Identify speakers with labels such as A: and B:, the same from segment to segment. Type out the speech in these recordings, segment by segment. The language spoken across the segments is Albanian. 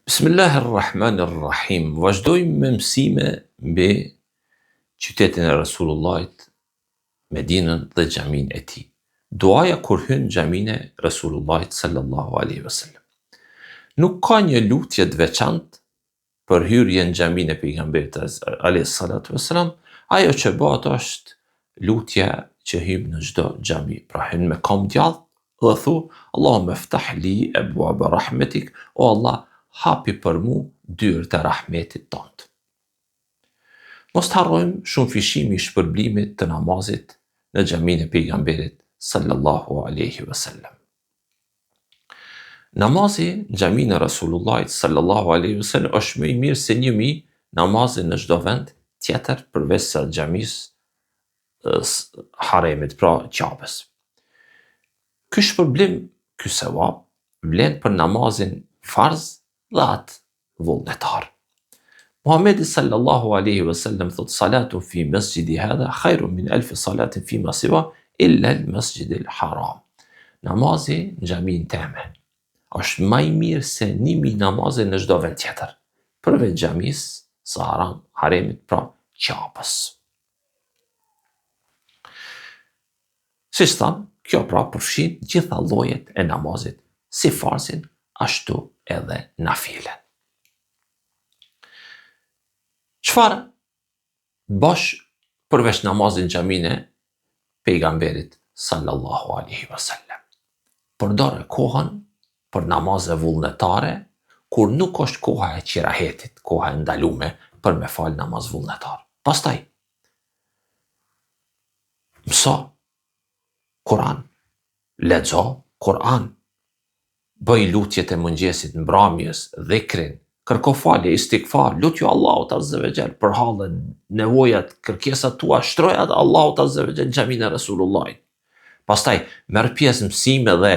A: Bismillahirrahmanirrahim. Vazhdojmë me mësime mbi qytetin e Resulullahit, Medinën dhe xhamin e tij. Duaja kur hyn xhamin e Resulullahit sallallahu alaihi wasallam. Nuk ka një lutje të veçantë për hyrjen në xhamin e pejgamberit alayhi salatu wasalam. Ajo që bëhet është lutja që hym në çdo xhami. Pra hyn me kom djallë dhe thu Allahumma iftah li abwaab rahmetik, o Allah, hapi për mu dyert e rahmetit tënd. Mos të harrojmë shumë fishimi i shpërblimit të namazit në xhamin e pejgamberit sallallahu alaihi wasallam. Namazi në xhamin e Resulullahit sallallahu alaihi wasallam është më i mirë se 1000 namaze në çdo vend tjetër përveç sa xhamisë haremit, pra Ka'bes. Ky shpërblim, ky sevap, vlen për namazin farz dhe atë vullnetar. Muhamedi sallallahu alaihi wasallam thot salatu fi masjidi hadha khairun min alf salatin fi ma siwa illa al masjid al haram. Namazi në xhamin teme është më i mirë se 1000 namaze në çdo vend tjetër, përveç xhamisë së haremit, pra Ka'bes. Si thënë, kjo pra përfshin gjitha llojet e namazit, si farzin, ashtu edhe nafilen. Çfarë bësh përveç namazit në xhamin e pejgamberit sallallahu alaihi wasallam? Përdore kohën për namaze vullnetare kur nuk është koha e qirahetit, koha e ndalume për me fal namaz vullnetar. Pastaj mëso Kur'an, lexo Kur'an, bëj lutjet e mëngjesit, mbrëmjes, dhikrin, kërko falje, istikfar, lutju Allahut azza wa jall për hallën, nevojat, kërkesat tua, shtrojat Allahut azza wa jall në xhamin e Resulullahit. Pastaj merr pjesë mësime dhe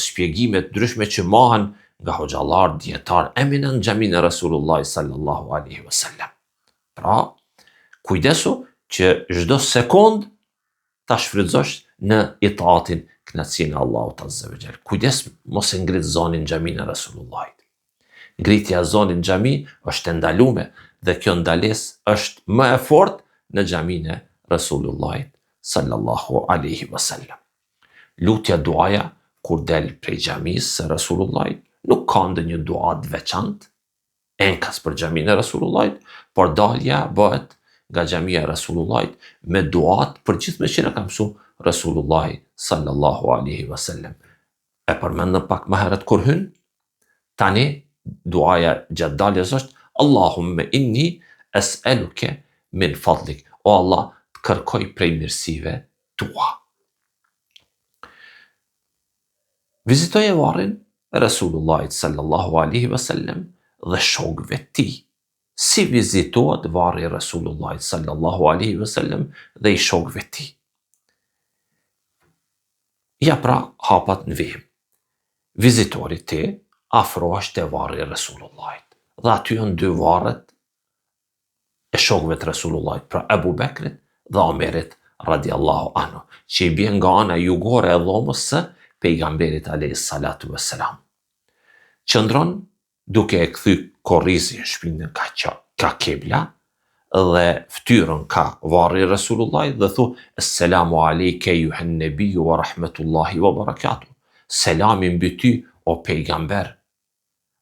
A: shpjegime të ndryshme që mohen nga hoxhallar, dietar eminent në xhamin e Resulullahit sallallahu alaihi wasallam. Pra, kujdesu që çdo sekond ta shfrytëzosh në itaatin, knatësinë e Allahut azza wa jall. Kujdes mos e ngrit zonin xhamin e Resulullahit. Ngritja e zonit në xhami është e ndalume dhe kjo ndalesë është më e fortë në xhamin e Resulullahit sallallahu alaihi wasallam. Lutja duaja kur del prej xhamisë së Resulullahit nuk ka ndonjë dua të veçantë enkas për xhamin e Resulullahit, por dalja bëhet nga xhamia e Resulullahit me duat përgjithshme që na ka mësuar Resulullahi sallallahu alaihi wasallam. E përmendëm pak më herët kur hyn. Tani duaja gjatë daljes është Allahumma inni es'aluke min fadlik. O Allah, të kërkoj prej mirësive tua. Vizitoje varrin e Resulullahit sallallahu alaihi wasallam dhe shokëve të tij. Si vizitohet varri i Resulullahit sallallahu alaihi wasallam dhe i shokëve të tij? Ja pra hapat në vijim. Vizitori ti afrohesh te varri i Resulullahit. Dhe aty janë dy varret e shokëve të Resulullahit, pra Abu Bekrit dhe Omerit radiallahu anhu, që i bjen nga ana jugore e dhomës së pejgamberit alayhi salatu wassalam. Qëndron duke e kthy korrizin shpinën ka kibla dhe ftyrën ka varri i Resulullahit dhe thu Esselamu alejke juhen nebiju wa rahmetullahi wa barakatuh. Selami mbi ty o pejgamber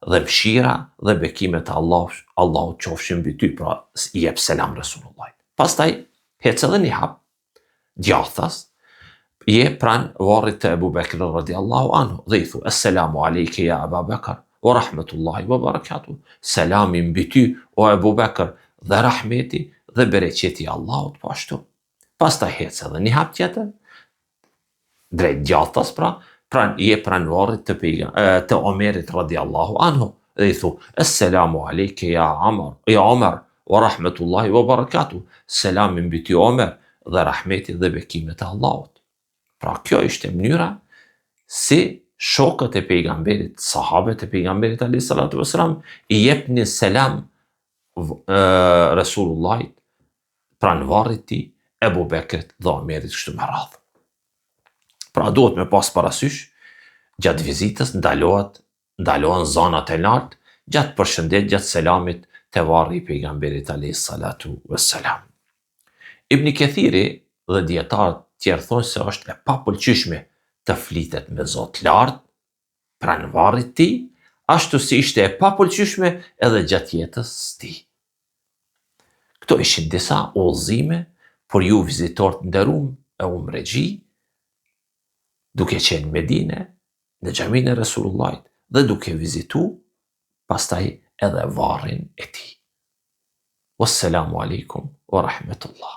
A: dhe mëshira dhe bekimet e Allahut qofshin mbi ty, pra i jep selam Resulullahit. Pastaj hec edhe një hap djathtas je pran varrit të Abu Bekrit radiallahu anhu dhe i thu Esselamu alejke ja Abu Bekr wa rahmetullahi wa barakatuh. Selami mbi ty o Abu Bekr dhe rahmeti dhe bereqeti Allahut po ashtu. Pastaj hec edhe një hap tjetër drejt djathtas, je pran varrit të Omerit radiallahu anhu dhe i thu Esselamu alejke ja Omer wa rahmetullahi wa barakatuh. Selami mbi ty Omer dhe rahmeti dhe bekimet e Allahut. Pra kjo ishte mënyra si shokët e pejgamberit, sahabët e pejgamberit alayhi salatu wasalam i jepnin selam Resulullahit pran varrit të tij, Abu Bekrit dhe Omerit kështu me radhë. Pra duhet me pas parasysh gjatë vizitës ndalohet ndalohen zonat e lartë, gjatë përshëndet, gjatë selamit të varri i pejgamberit alayhis salatu wassalam. Ibn Kathiri dhe dietarët tjerë thonë se është e papëlqyeshme të flitet me Zot lart pranë varrit të tij, ashtu si ishte e papëlqyeshme edhe gjatë jetës së tij. Këto ishin disa udhëzime për ju vizitorë të nderuar e umregji, duke qenë në Medinë, në xhaminë e Resulullahit dhe duke vizitu pastaj edhe varrin e tij. Wassalamu alaikum wa rahmatullah.